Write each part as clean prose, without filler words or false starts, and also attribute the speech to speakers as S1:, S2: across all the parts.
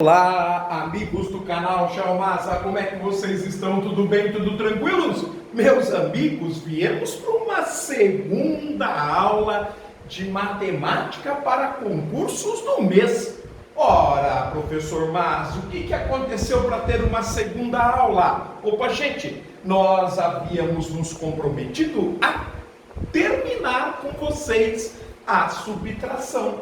S1: Olá, amigos do canal Xiaomasa, como é que vocês estão? Tudo bem? Tudo tranquilos? Meus amigos, viemos para uma segunda aula de matemática para concursos do mês. Ora, professor Mas, o que aconteceu para ter uma segunda aula? Opa, gente, nós havíamos nos comprometido a terminar com vocês a subtração.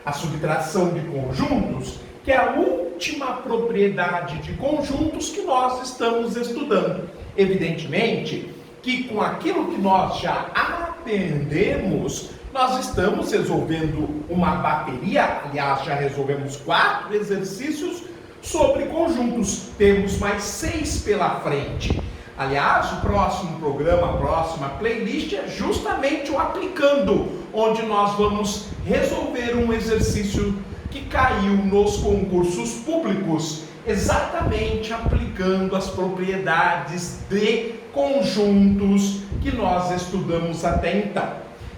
S1: A subtração de conjuntos, que é a última propriedade de conjuntos que nós estamos estudando. Evidentemente que com aquilo que nós já aprendemos, nós estamos resolvendo uma bateria, aliás, já resolvemos 4 exercícios sobre conjuntos, temos mais 6 pela frente. Aliás, o próximo programa, a próxima playlist é justamente o Aplicando, onde nós vamos resolver um exercício que caiu nos concursos públicos, exatamente aplicando as propriedades de conjuntos que nós estudamos até então.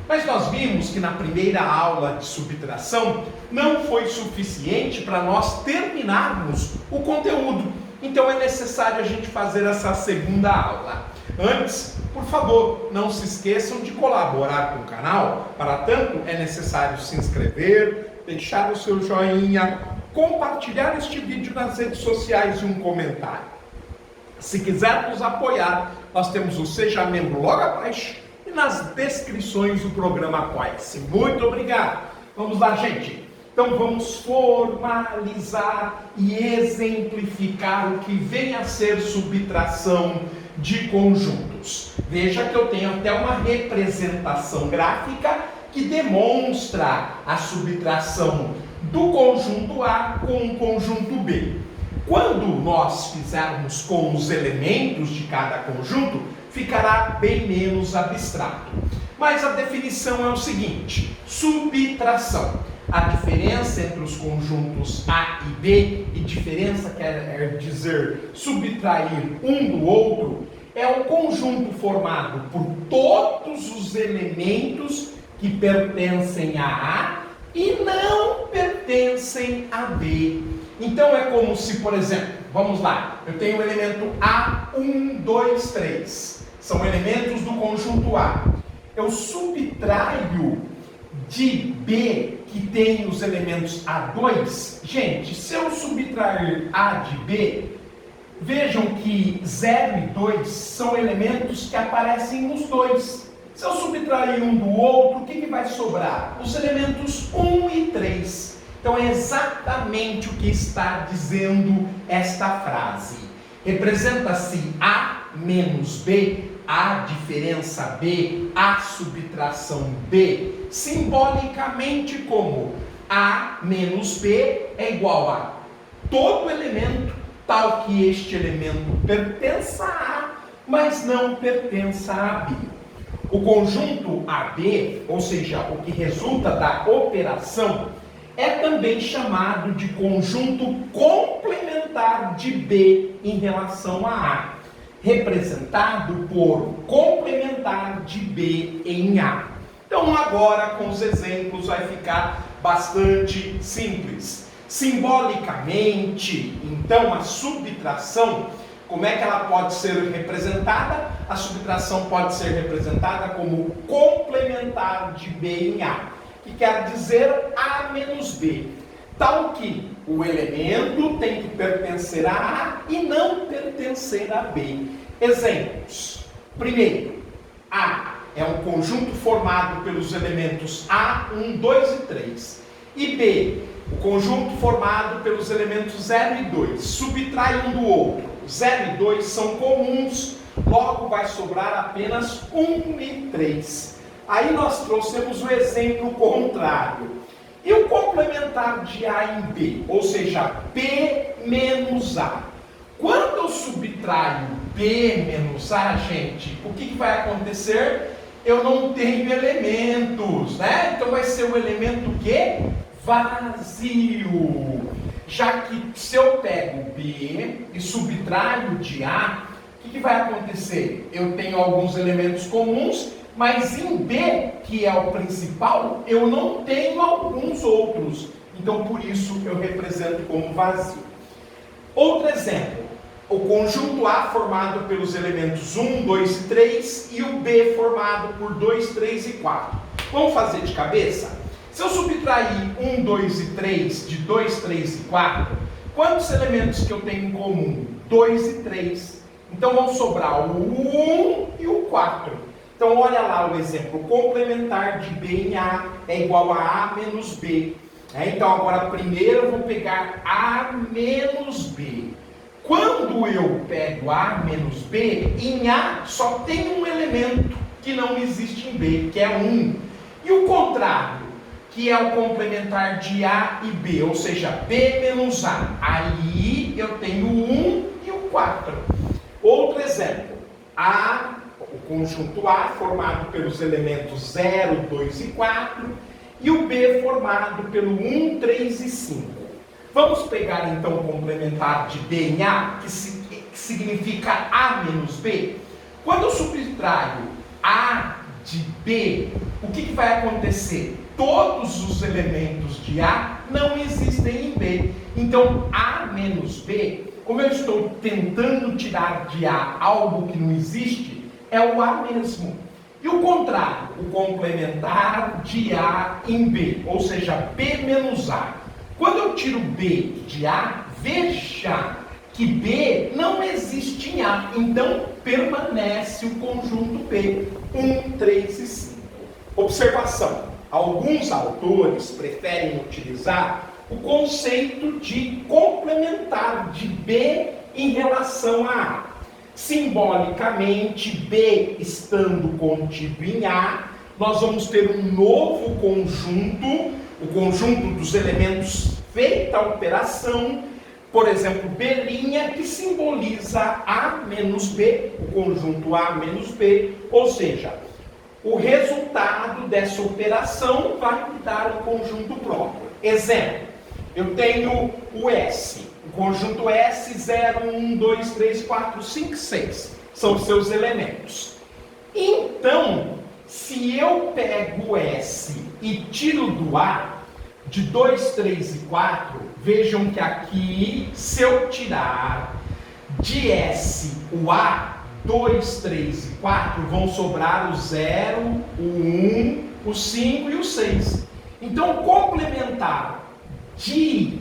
S1: Mas nós vimos que na primeira aula de subtração não foi suficiente para nós terminarmos o conteúdo. Então é necessário a gente fazer essa segunda aula. Antes, por favor, não se esqueçam de colaborar com o canal. Para tanto, é necessário se inscrever, deixar o seu joinha, compartilhar este vídeo nas redes sociais e um comentário. Se quiser nos apoiar, nós temos o Seja Membro logo abaixo e nas descrições do programa Apoia-se. Muito obrigado. Vamos lá, gente. Então vamos formalizar e exemplificar o que vem a ser subtração de conjuntos. Veja que eu tenho até uma representação gráfica que demonstra a subtração do conjunto A com o conjunto B. Quando nós fizermos com os elementos de cada conjunto, ficará bem menos abstrato. Mas a definição é o seguinte: subtração. A diferença entre os conjuntos A e B, e diferença quer dizer subtrair um do outro, é um conjunto formado por todos os elementos que pertencem a A e não pertencem a B. Então é como se, por exemplo, vamos lá, eu tenho o elemento A, 1, 2, 3. São elementos do conjunto A. Eu subtraio de B, que tem os elementos A2. Gente, se eu subtrair A de B, vejam que 0 e 2 são elementos que aparecem nos dois. Se eu subtrair um do outro, o que vai sobrar? Os elementos 1 e 3. Então é exatamente o que está dizendo esta frase. Representa-se A menos B, A diferença B, A subtração B, simbolicamente como A menos B é igual a todo elemento, tal que este elemento pertença a A, mas não pertença a B. O conjunto AB, ou seja, o que resulta da operação, é também chamado de conjunto complementar de B em relação a A, representado por complementar de B em A. Então agora com os exemplos vai ficar bastante simples. Simbolicamente, então a subtração, como é que ela pode ser representada? A subtração pode ser representada como complementar de B em A, que quer dizer A menos B, tal que o elemento tem que pertencer a A e não pertencer a B. Exemplos. Primeiro, A é um conjunto formado pelos elementos A, 1, 2 e 3. E B, o conjunto formado pelos elementos 0 e 2. Subtrai um do outro. 0 e 2 são comuns, logo vai sobrar apenas 1 e 3. Aí nós trouxemos o exemplo contrário. E o complementar de A em B, ou seja, B menos A. Quando eu subtraio B menos A, gente, o que vai acontecer? Eu não tenho elementos, né? Então vai ser o elemento que? Vazio. Já que se eu pego B e subtraio de A, o que vai acontecer? Eu tenho alguns elementos comuns, mas em B, que é o principal, eu não tenho alguns outros. Então, por isso, eu represento como vazio. Outro exemplo, o conjunto A formado pelos elementos 1, 2 e 3 e o B formado por 2, 3 e 4. Vamos fazer de cabeça? Se eu subtrair 1, 2 e 3 de 2, 3 e 4, quantos elementos que eu tenho em comum? 2 e 3. Então vão sobrar o 1 e o 4. Então olha lá o exemplo, complementar de B em A é igual a A menos B. Então agora primeiro eu vou pegar A menos B. Quando eu pego A menos B, em A só tem um elemento que não existe em B, que é 1. E o contrário, que é o complementar de A e B, ou seja, B menos A. Aí eu tenho o 1 e o 4. Outro exemplo, o conjunto A formado pelos elementos 0, 2 e 4 e o B formado pelo 1, 3 e 5. Vamos pegar então o complementar de B em A, que significa A menos B. Quando eu subtraio A de B, o que vai acontecer? Todos os elementos de A não existem em B. Então, A menos B, como eu estou tentando tirar de A algo que não existe, é o A mesmo. E o contrário, o complementar de A em B, ou seja, B menos A. Quando eu tiro B de A, veja que B não existe em A. Então, permanece o conjunto B, 1, 3 e 5. Observação. Alguns autores preferem utilizar o conceito de complementar de B em relação a A. Simbolicamente, B estando contido em A, nós vamos ter um novo conjunto, o conjunto dos elementos feita a operação, por exemplo, B', que simboliza A menos B, o conjunto A menos B, ou seja, o resultado dessa operação vai me dar um conjunto próprio. Exemplo, eu tenho o S, o conjunto S, 0, 1, 2, 3, 4, 5, 6. São os seus elementos. Então, se eu pego o S e tiro do A, de 2, 3 e 4, vejam que aqui, se eu tirar de S o A, 2, 3 e 4, vão sobrar o 0, o 1, o 5 e o 6. Então, complementar de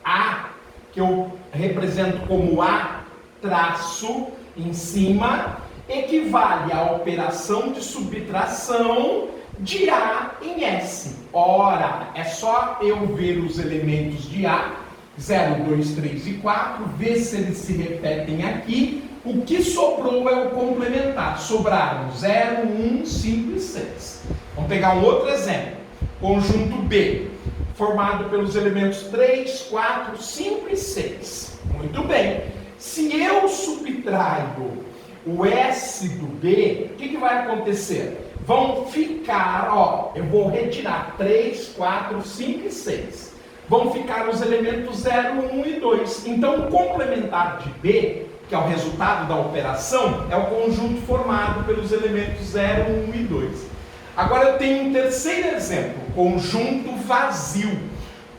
S1: A, que eu represento como A traço em cima, equivale à operação de subtração de A em S. Ora, é só eu ver os elementos de A, 0, 2, 3 e 4, ver se eles se repetem aqui. O que sobrou é o complementar. Sobraram 0, 1, 5 e 6. Vamos pegar um outro exemplo. Conjunto B, formado pelos elementos 3, 4, 5 e 6. Muito bem. Se eu subtraio o S do B, o que vai acontecer? Vão ficar, eu vou retirar 3, 4, 5 e 6. Vão ficar os elementos 0, 1 e 2. Então, o complementar de B, que é o resultado da operação, é o conjunto formado pelos elementos 0, 1 e 2. Agora eu tenho um terceiro exemplo, conjunto vazio.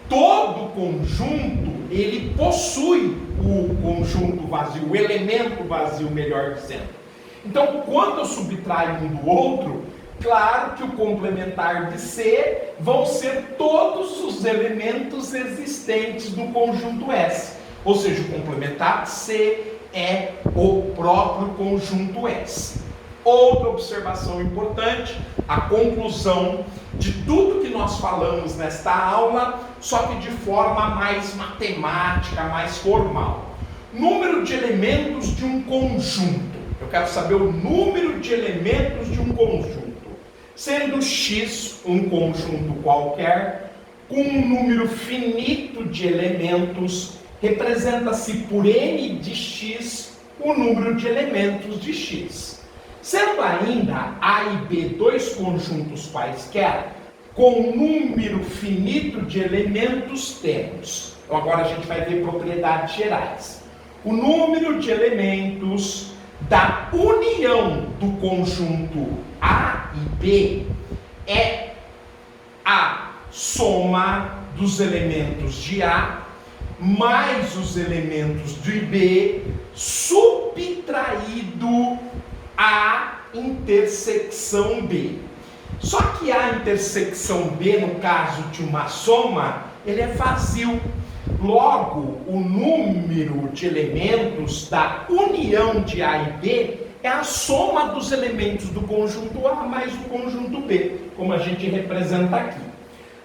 S1: Todo conjunto, ele possui o conjunto vazio, o elemento vazio, melhor dizendo. Então, quando eu subtraio um do outro, claro que o complementar de C vão ser todos os elementos existentes do conjunto S. Ou seja, o complementar de C é o próprio conjunto S. Outra observação importante, a conclusão de tudo que nós falamos nesta aula, só que de forma mais matemática, mais formal. Número de elementos de um conjunto. Eu quero saber o número de elementos de um conjunto. Sendo X um conjunto qualquer, com um número finito de elementos, representa-se por N de X o número de elementos de X. Sendo ainda A e B dois conjuntos quaisquer, com número finito de elementos temos. Então agora a gente vai ver propriedades gerais. O número de elementos da união do conjunto A e B é A soma dos elementos de A mais os elementos de B subtraído a intersecção B. Só que a intersecção B, no caso de uma soma, ele é vazio. Logo, o número de elementos da união de A e B é a soma dos elementos do conjunto A mais o conjunto B, como a gente representa aqui.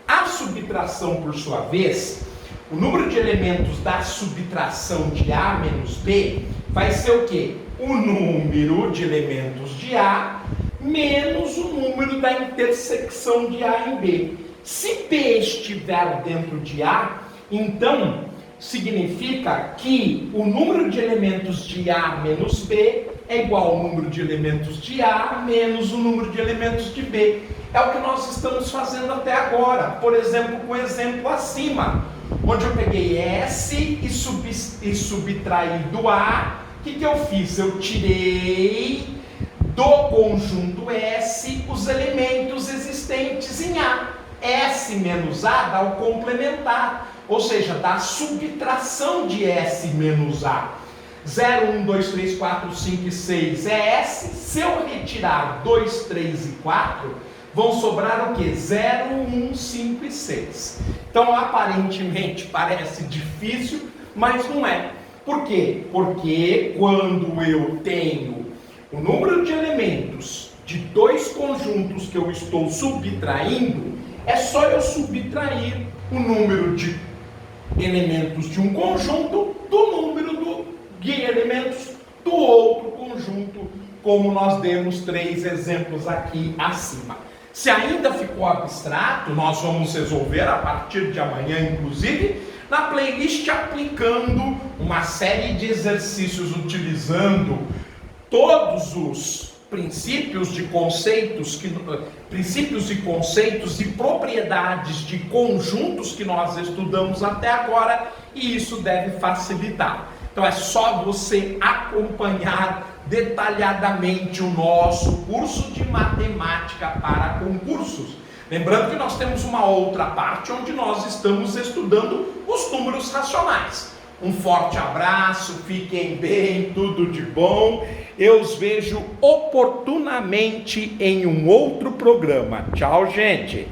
S1: A subtração, por sua vez, o número de elementos da subtração de A menos B vai ser o quê? O número de elementos de A menos o número da intersecção de A em B. Se B estiver dentro de A, então significa que o número de elementos de A menos B é igual ao número de elementos de A menos o número de elementos de B. É o que nós estamos fazendo até agora. Por exemplo, com o exemplo acima, onde eu peguei S e subtraí do A. O que eu fiz? Eu tirei do conjunto S os elementos existentes em A. S menos A dá o complementar, ou seja, dá a subtração de S menos A. 0, 1, 2, 3, 4, 5 e 6 é S. Se eu retirar 2, 3 e 4, vão sobrar o quê? 0, 1, 5 e 6. Então, aparentemente, parece difícil, mas não é. Por quê? Porque quando eu tenho o número de elementos de dois conjuntos que eu estou subtraindo, é só eu subtrair o número de elementos de um conjunto do número de elementos do outro conjunto, como nós demos 3 exemplos aqui acima. Se ainda ficou abstrato, nós vamos resolver a partir de amanhã, inclusive, na playlist, aplicando uma série de exercícios utilizando todos os princípios e conceitos e propriedades de conjuntos que nós estudamos até agora, e isso deve facilitar. Então é só você acompanhar detalhadamente o nosso curso de matemática para concursos. Lembrando que nós temos uma outra parte onde nós estamos estudando os números racionais. Um forte abraço, fiquem bem, tudo de bom. Eu os vejo oportunamente em um outro programa. Tchau, gente!